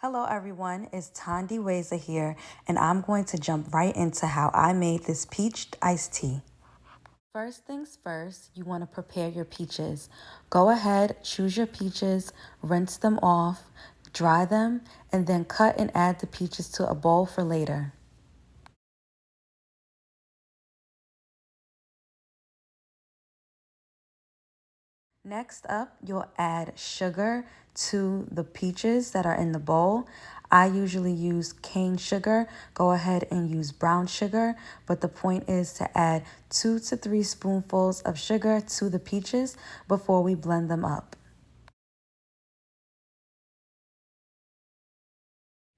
Hello everyone, it's Tondi Weza here, and I'm going to jump right into how I made this peach iced tea. First things first, you want to prepare your peaches. Go ahead, choose your peaches, rinse them off, dry them, and then cut and add the peaches to a bowl for later. Next up, you'll add sugar to the peaches that are in the bowl. I usually use cane sugar. Go ahead and use brown sugar, but the point is to add 2 to 3 spoonfuls of sugar to the peaches before we blend them up.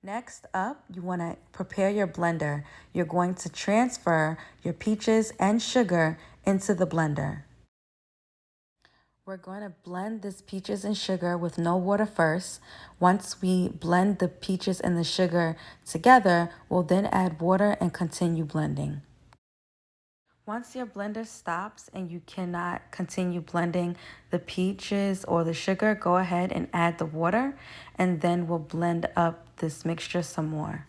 Next up, you want to prepare your blender. You're going to transfer your peaches and sugar into the blender. We're going to blend this peaches and sugar with no water first. Once we blend the peaches and the sugar together, we'll then add water and continue blending. Once your blender stops and you cannot continue blending the peaches or the sugar, go ahead and add the water, and then we'll blend up this mixture some more.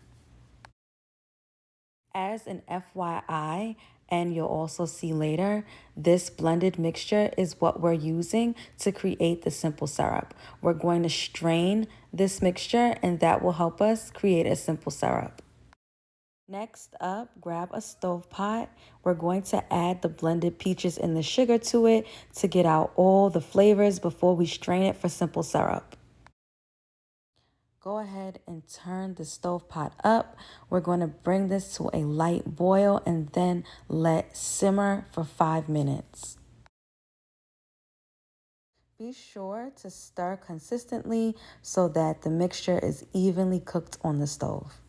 As an FYI, and you'll also see later, this blended mixture is what we're using to create the simple syrup. We're going to strain this mixture, and that will help us create a simple syrup. Next up, grab a stove pot. We're going to add the blended peaches and the sugar to it to get out all the flavors before we strain it for simple syrup. Go ahead and turn the stove pot up. We're going to bring this to a light boil and then let simmer for 5 minutes. Be sure to stir consistently so that the mixture is evenly cooked on the stove.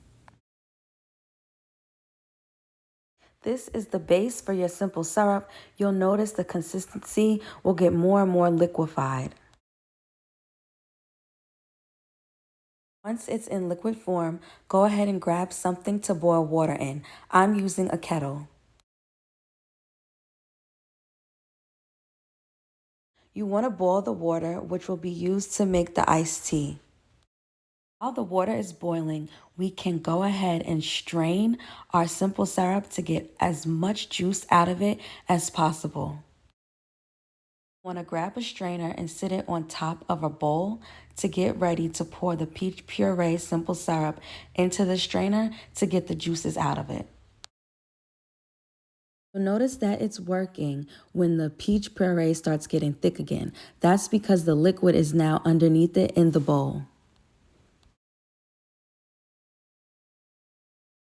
This is the base for your simple syrup. You'll notice the consistency will get more and more liquefied. Once it's in liquid form, go ahead and grab something to boil water in. I'm using a kettle. You want to boil the water, which will be used to make the iced tea. While the water is boiling, we can go ahead and strain our simple syrup to get as much juice out of it as possible. Want to grab a strainer and sit it on top of a bowl to get ready to pour the peach puree simple syrup into the strainer to get the juices out of it. You'll notice that it's working when the peach puree starts getting thick again. That's because the liquid is now underneath it in the bowl.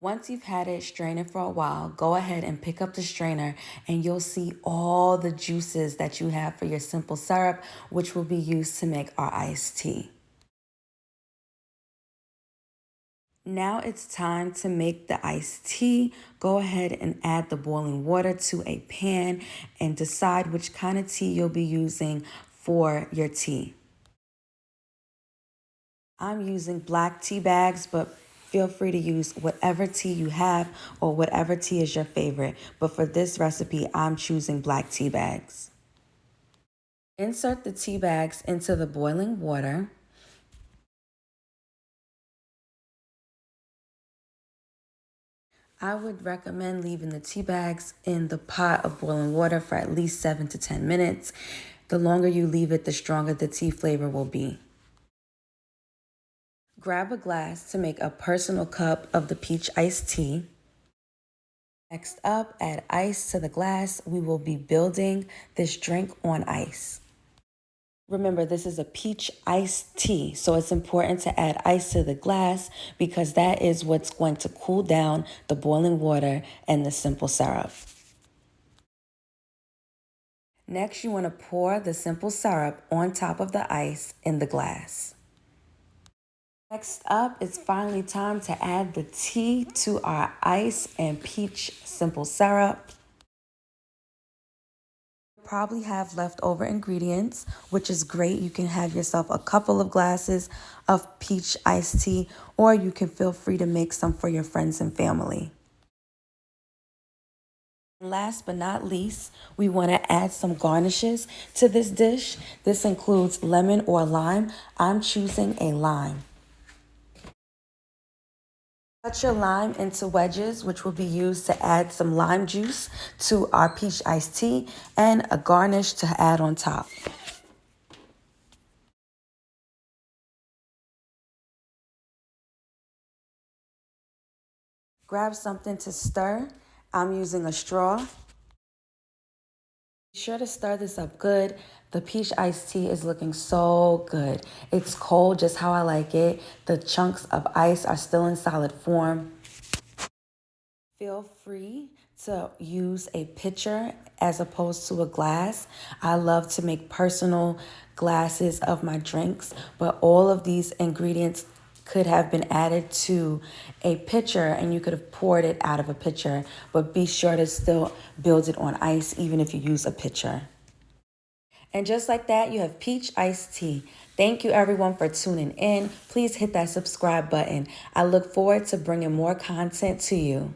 Once you've had it straining for a while, go ahead and pick up the strainer and you'll see all the juices that you have for your simple syrup, which will be used to make our iced tea. Now it's time to make the iced tea. Go ahead and add the boiling water to a pan and decide which kind of tea you'll be using for your tea. I'm using black tea bags, but feel free to use whatever tea you have or whatever tea is your favorite. But for this recipe, I'm choosing black tea bags. Insert the tea bags into the boiling water. I would recommend leaving the tea bags in the pot of boiling water for at least 7 to 10 minutes. The longer you leave it, the stronger the tea flavor will be. Grab a glass to make a personal cup of the peach iced tea. Next up, add ice to the glass. We will be building this drink on ice. Remember, this is a peach iced tea, so it's important to add ice to the glass because that is what's going to cool down the boiling water and the simple syrup. Next, you want to pour the simple syrup on top of the ice in the glass. Next up, it's finally time to add the tea to our ice and peach simple syrup. Probably have leftover ingredients, which is great. You can have yourself a couple of glasses of peach iced tea, or you can feel free to make some for your friends and family. Last but not least, we want to add some garnishes to this dish. This includes lemon or lime. I'm choosing a lime. Cut your lime into wedges, which will be used to add some lime juice to our peach iced tea and a garnish to add on top. Grab something to stir. I'm using a straw. Be sure to stir this up good. The peach iced tea is looking so good. It's cold just how I like it. The chunks of ice are still in solid form. Feel free to use a pitcher as opposed to a glass. I love to make personal glasses of my drinks, but all of these ingredients could have been added to a pitcher and you could have poured it out of a pitcher, but be sure to still build it on ice even if you use a pitcher. And just like that, you have peach iced tea. Thank you everyone for tuning in. Please hit that subscribe button. I look forward to bringing more content to you.